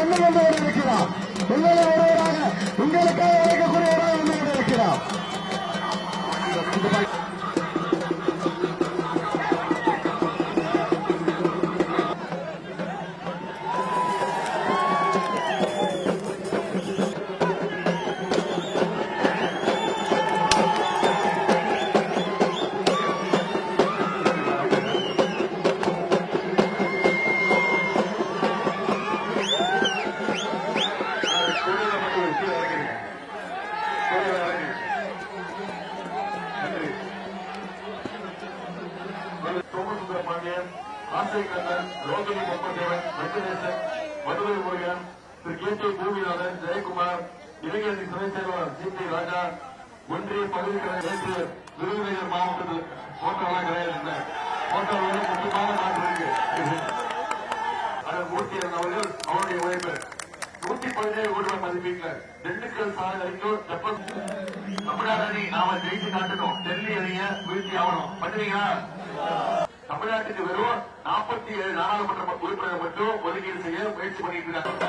அண்ணன் வந்து இருக்கிறார். உங்களை ஒருவராக உங்களுக்காக அழைக்கக்கூடியவராக வந்து இருக்கிறார். ஆசைக்கண்ணன், ரோகிணி பொப்பதேவன், வெங்கடேசன், மதுரை முருகன், திரு கே கே பூமிநாதன், ஜெயக்குமார், இளைஞரணி துணைச் செயலாளர் சி டி ராஜா, ஒன்றிய பகுதிக்கழக நேற்று விருதுநகர் மாவட்டத்தில் போட்டோலாம் கிடையாது. போட்டோவில் முக்கியமான நாட்டு இருக்கு. அதன் மூர்த்தியன் அவர்கள் அவருடைய உழைப்பு 117 கோடி ரூபாய் மதிப்பீட்டில் திண்டுக்கல் சாலை வரைக்கும் தமிழ்நாடு அணி நாம ஜெயிச்சு காட்டணும். டெல்லி அணிய வீழ்ச்சி ஆகணும். பண்ணுவீங்களா? தமிழ்நாட்டுக்கு வெறும் 47 நாடாளுமன்ற உறுப்பினர்கள் மட்டும் ஒதுக்கீடு செய்ய முயற்சி பண்ணிட்டு இருக்காங்க.